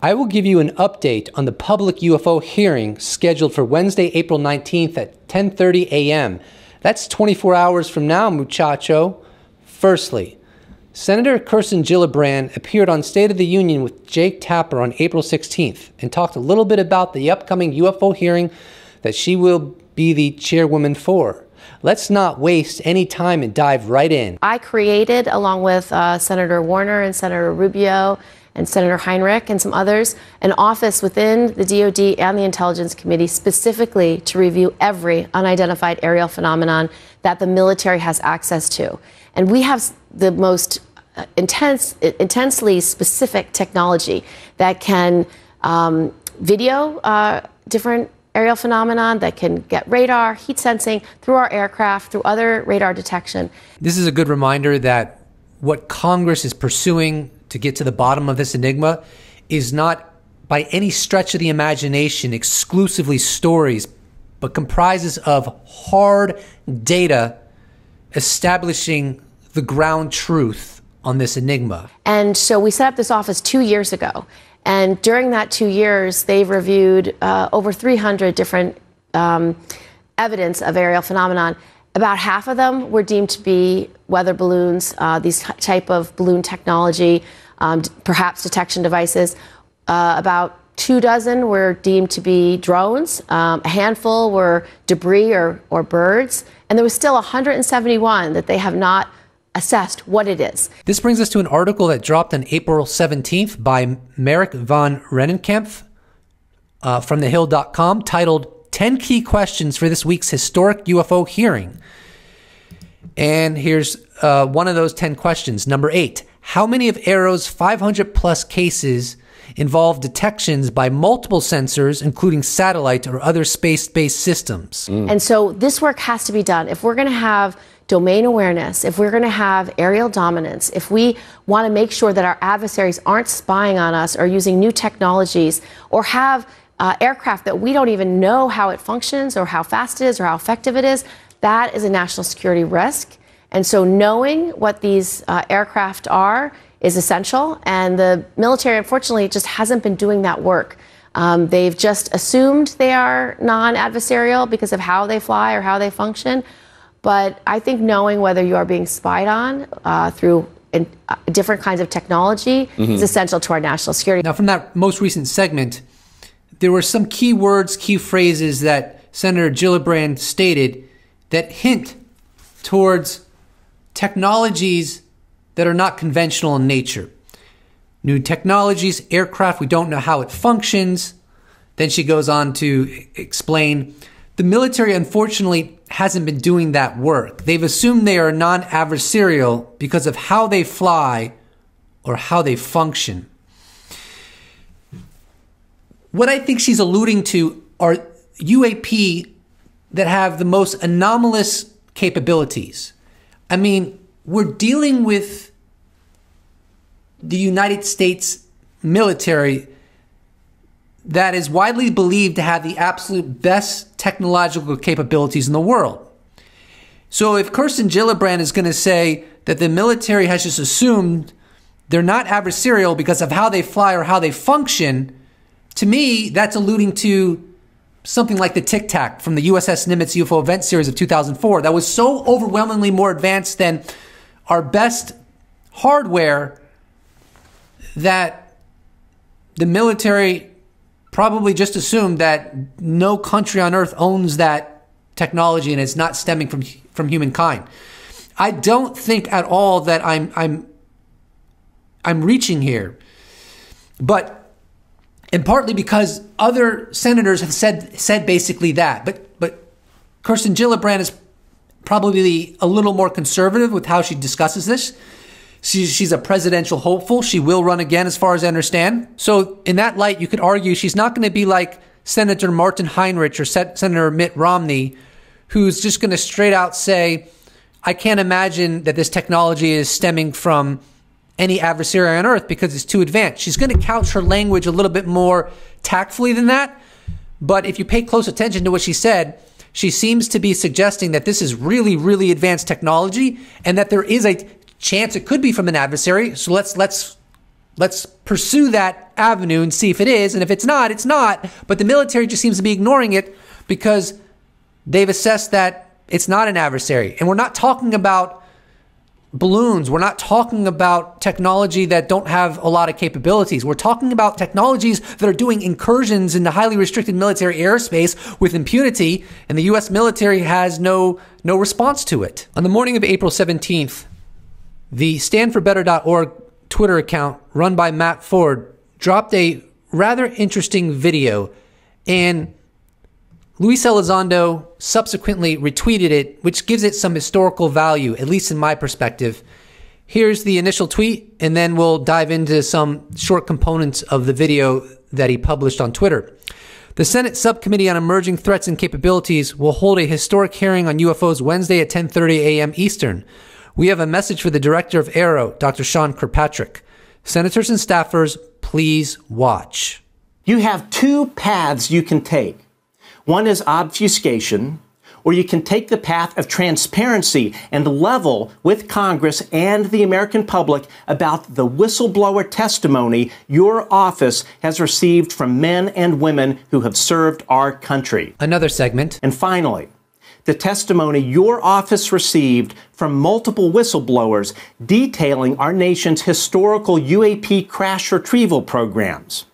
I will give you an update on the public UFO hearing scheduled for Wednesday, April 19th at 10:30 a.m. That's 24 hours from now, muchacho. Firstly, Senator Kirsten Gillibrand appeared on State of the Union with Jake Tapper on April 16th and talked a little bit about the upcoming UFO hearing that she will be the chairwoman for. Let's not waste any time and dive right in. I created, along with Senator Warner and Senator Rubio and Senator Heinrich and some others, an office within the DoD and the Intelligence Committee specifically to review every unidentified aerial phenomenon that the military has access to. And we have the most intensely specific technology that can video different aerial phenomenon, that can get radar, heat sensing through our aircraft, through other radar detection. This is a good reminder that what Congress is pursuing to get to the bottom of this enigma is not by any stretch of the imagination exclusively stories, but comprises of hard data establishing the ground truth on this enigma. And so we set up this office 2 years ago. And during that 2 years, they've reviewed over 300 different evidence of aerial phenomenon. About half of them were deemed to be weather balloons, these type of balloon technology, perhaps detection devices. About 24 were deemed to be drones. A handful were debris or birds. And there was still 171 that they have not assessed what it is. This brings us to an article that dropped on April 17th by Merrick von Rennenkampf from thehill.com titled 10 Key Questions for This Week's Historic UFO Hearing. And here's one of those 10 questions. Number 8, how many of AARO's 500 plus cases involve detections by multiple sensors, including satellite or other space-based systems? And so this work has to be done. If we're going to have domain awareness, if we're going to have aerial dominance, if we want to make sure that our adversaries aren't spying on us or using new technologies or have aircraft that we don't even know how it functions or how fast it is or how effective it is, that is a national security risk. And so knowing what these aircraft are is essential. And the military, unfortunately, just hasn't been doing that work. They've just assumed they are non-adversarial because of how they fly or how they function. But I think knowing whether you are being spied on through different kinds of technology is essential to our national security. Now, from that most recent segment, there were some key words, key phrases that Senator Gillibrand stated that hint towards technologies that are not conventional in nature. New technologies, aircraft, we don't know how it functions. Then she goes on to explain the military, unfortunately, hasn't been doing that work. They've assumed they are non-adversarial because of how they fly or how they function. What I think she's alluding to are UAP that have the most anomalous capabilities. I mean, we're dealing with the United States military that is widely believed to have the absolute best technological capabilities in the world. So if Kirsten Gillibrand is going to say that the military has just assumed they're not adversarial because of how they fly or how they function, to me, that's alluding to something like the Tic Tac from the USS Nimitz UFO event series of 2004 that was so overwhelmingly more advanced than our best hardware that the military probably just assumed that no country on earth owns that technology and it's not stemming from humankind. I don't think at all that I'm reaching here, and partly because other senators have said basically that, but Kirsten Gillibrand is probably a little more conservative with how she discusses this. She's a presidential hopeful. She will run again, as far as I understand. So in that light, you could argue she's not going to be like Senator Martin Heinrich or Senator Mitt Romney, who's just going to straight out say, I can't imagine that this technology is stemming from any adversary on earth because it's too advanced. She's going to couch her language a little bit more tactfully than that. But if you pay close attention to what she said, she seems to be suggesting that this is really, really advanced technology and that there is a chance it could be from an adversary. So let's let's pursue that avenue and see if it is. And if it's not, it's not. But the military just seems to be ignoring it because they've assessed that it's not an adversary. And we're not talking about balloons. We're not talking about technology that don't have a lot of capabilities. We're talking about technologies that are doing incursions into highly restricted military airspace with impunity, and the U.S. military has no response to it. On the morning of April 17th, the StandForBetter.org Twitter account run by Matt Ford dropped a rather interesting video, and Luis Elizondo subsequently retweeted it, which gives it some historical value, at least in my perspective. Here's the initial tweet, and then we'll dive into some short components of the video that he published on Twitter. The Senate Subcommittee on Emerging Threats and Capabilities will hold a historic hearing on UFOs Wednesday at 10:30 a.m. Eastern. We have a message for the director of AARO, Dr. Sean Kirkpatrick. Senators and staffers, please watch. You have two paths you can take. One is obfuscation, or you can take the path of transparency and level with Congress and the American public about the whistleblower testimony your office has received from men and women who have served our country. Another segment. And finally, the testimony your office received from multiple whistleblowers detailing our nation's historical UAP crash retrieval programs.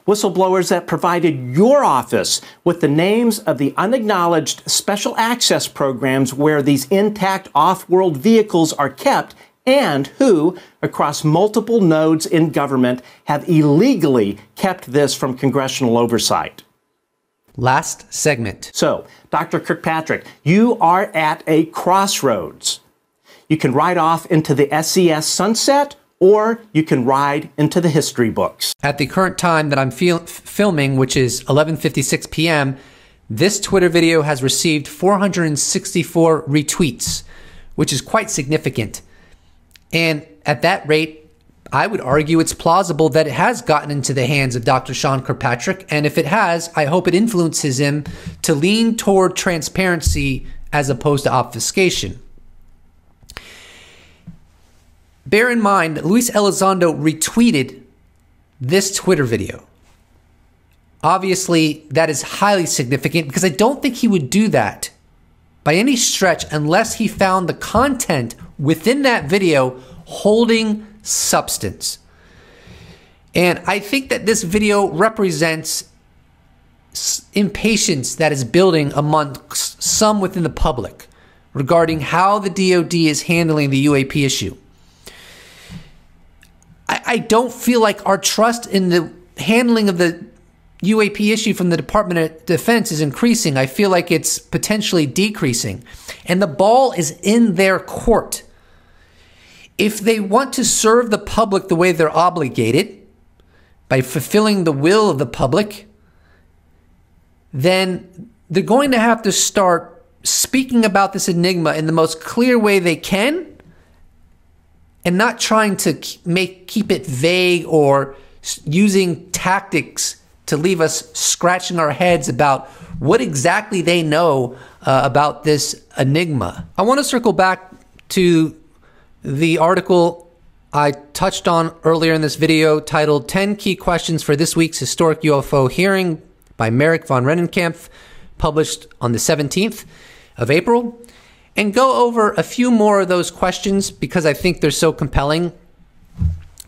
Whistleblowers that provided your office with the names of the unacknowledged special access programs where these intact off-world vehicles are kept and who, across multiple nodes in government, have illegally kept this from congressional oversight. Last segment. So, Dr. Kirkpatrick, you are at a crossroads. You can ride off into the SES sunset, or you can ride into the history books. At the current time that I'm filming, which is 11:56 p.m., this Twitter video has received 464 retweets, which is quite significant. And at that rate, I would argue it's plausible that it has gotten into the hands of Dr. Sean Kirkpatrick. And if it has, I hope it influences him to lean toward transparency as opposed to obfuscation. Bear in mind that Luis Elizondo retweeted this Twitter video. Obviously, that is highly significant because I don't think he would do that by any stretch unless he found the content within that video holding substance. And I think that this video represents impatience that is building amongst some within the public regarding how the DoD is handling the UAP issue. I don't feel like our trust in the handling of the UAP issue from the Department of Defense is increasing. I feel like it's potentially decreasing. And the ball is in their court. If they want to serve the public the way they're obligated, by fulfilling the will of the public, then they're going to have to start speaking about this enigma in the most clear way they can, and not trying to keep it vague or using tactics to leave us scratching our heads about what exactly they know about this enigma. I want to circle back to the article I touched on earlier in this video titled 10 Key Questions for This Week's Historic UFO Hearing by Merrick von Rennenkampf, published on the 17th of April. And go over a few more of those questions because I think they're so compelling.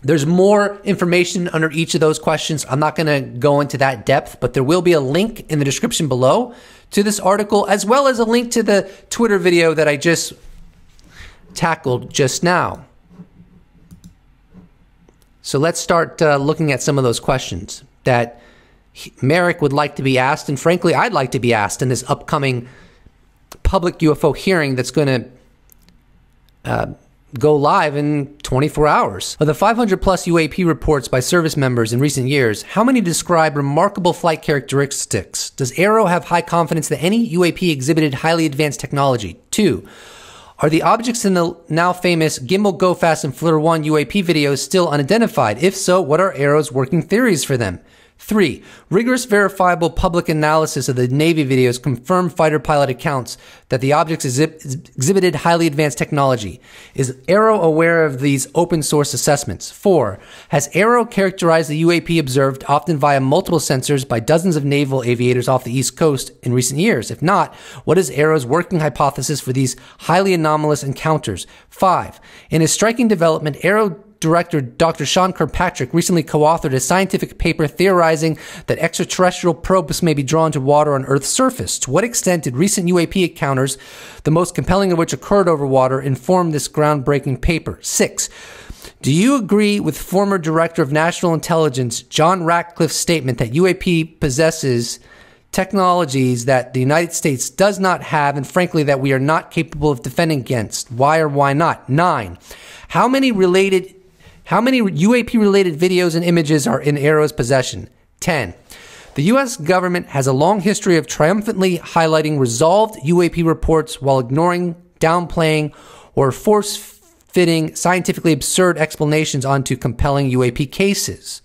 There's more information under each of those questions. I'm not going to go into that depth, but there will be a link in the description below to this article, as well as a link to the Twitter video that I just tackled just now. So let's start looking at some of those questions that Merrick would like to be asked, and frankly, I'd like to be asked in this upcoming public UFO hearing that's going to go live in 24 hours. Of the 500 plus UAP reports by service members in recent years, how many describe remarkable flight characteristics? Does AARO have high confidence that any UAP exhibited highly advanced technology? 2. Are the objects in the now famous Gimbal, Go Fast, and FLIR 1 UAP videos still unidentified? If so, what are AARO's working theories for them? 3. Rigorous, verifiable public analysis of the Navy videos confirm fighter pilot accounts that the objects exhibited highly advanced technology. Is AARO aware of these open source assessments? 4. Has AARO characterized the UAP observed, often via multiple sensors, by dozens of naval aviators off the East Coast in recent years? If not, what is AARO's working hypothesis for these highly anomalous encounters? 5. In a striking development, AARO Director Dr. Sean Kirkpatrick recently co-authored a scientific paper theorizing that extraterrestrial probes may be drawn to water on Earth's surface. To what extent did recent UAP encounters, the most compelling of which occurred over water, inform this groundbreaking paper? 6. Do you agree with former Director of National Intelligence John Ratcliffe's statement that UAP possesses technologies that the United States does not have, and frankly that we are not capable of defending against? Why or why not? 9. How many UAP-related videos and images are in AARO's possession? 10. The U.S. government has a long history of triumphantly highlighting resolved UAP reports while ignoring, downplaying, or force-fitting scientifically absurd explanations onto compelling UAP cases.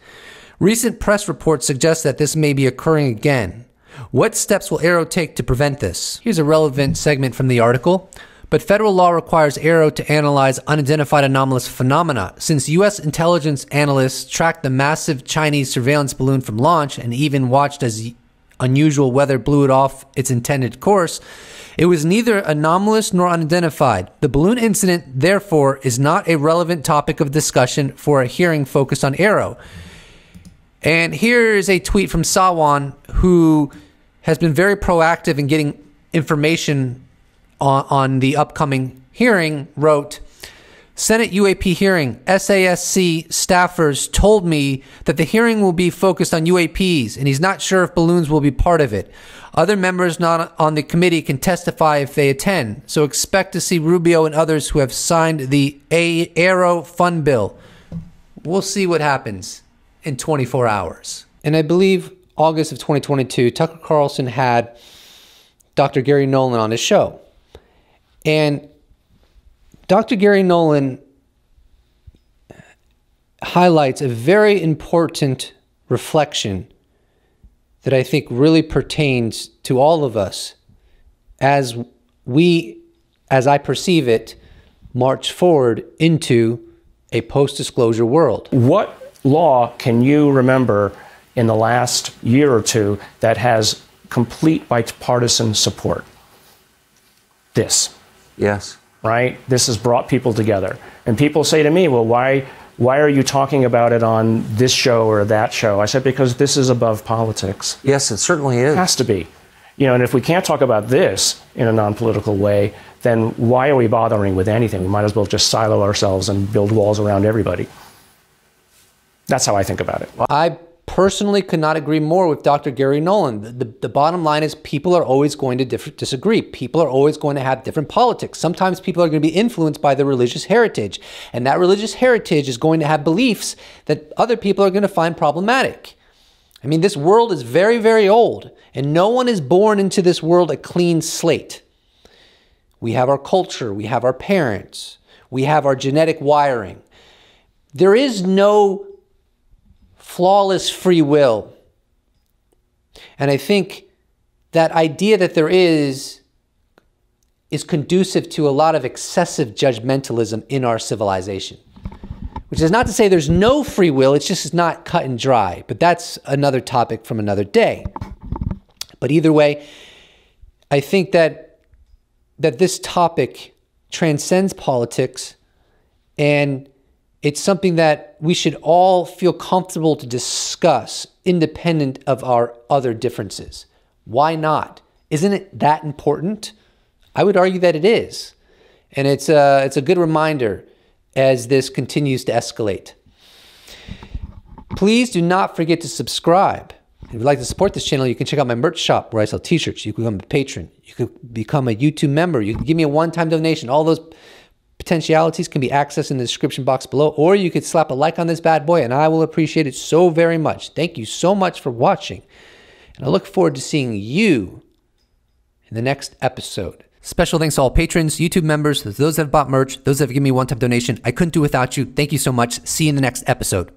Recent press reports suggest that this may be occurring again. What steps will AARO take to prevent this? Here's a relevant segment from the article. But federal law requires AARO to analyze unidentified anomalous phenomena. Since U.S. intelligence analysts tracked the massive Chinese surveillance balloon from launch and even watched as unusual weather blew it off its intended course, it was neither anomalous nor unidentified. The balloon incident, therefore, is not a relevant topic of discussion for a hearing focused on AARO. And here is a tweet from Sawan, who has been very proactive in getting information on the upcoming hearing, wrote, Senate UAP hearing, SASC staffers told me that the hearing will be focused on UAPs, and he's not sure if balloons will be part of it. Other members not on the committee can testify if they attend, so expect to see Rubio and others who have signed the AARO Fund Bill. We'll see what happens in 24 hours. And I believe August of 2022, Tucker Carlson had Dr. Gary Nolan on his show. And Dr. Gary Nolan highlights a very important reflection that I think really pertains to all of us as we, as I perceive it, march forward into a post-disclosure world. What law can you remember in the last year or two that has complete bipartisan support? This. Yes. Right? This has brought people together. And people say to me, well, why are you talking about it on this show or that show? I said, because this is above politics. Yes, it certainly is. It has to be. You know, and if we can't talk about this in a non-political way, then why are we bothering with anything? We might as well just silo ourselves and build walls around everybody. That's how I think about it. I personally could not agree more with Dr. Gary Nolan. The bottom line is people are always going to disagree. People are always going to have different politics. Sometimes people are going to be influenced by their religious heritage, and that religious heritage is going to have beliefs that other people are going to find problematic. I mean, this world is very, very old, and no one is born into this world a clean slate. We have our culture, we have our parents, we have our genetic wiring. There is no flawless free will. And I think that idea that there is conducive to a lot of excessive judgmentalism in our civilization. Which is not to say there's no free will, it's just not cut and dry. But that's another topic from another day. But either way, I think that this topic transcends politics, and it's something that we should all feel comfortable to discuss independent of our other differences. Why not? Isn't it that important? I would argue that it is. And it's a good reminder as this continues to escalate. Please do not forget to subscribe. If you'd like to support this channel, you can check out my merch shop where I sell t-shirts. You can become a patron. You can become a YouTube member. You can give me a one-time donation. All those potentialities can be accessed in the description box below, or you could slap a like on this bad boy and I will appreciate it so very much. Thank you so much for watching, and I look forward to seeing you in the next episode. Special thanks to all patrons, YouTube members, those that have bought merch, those that have given me a one-time donation. I couldn't do without you. Thank you so much. See you in the next episode.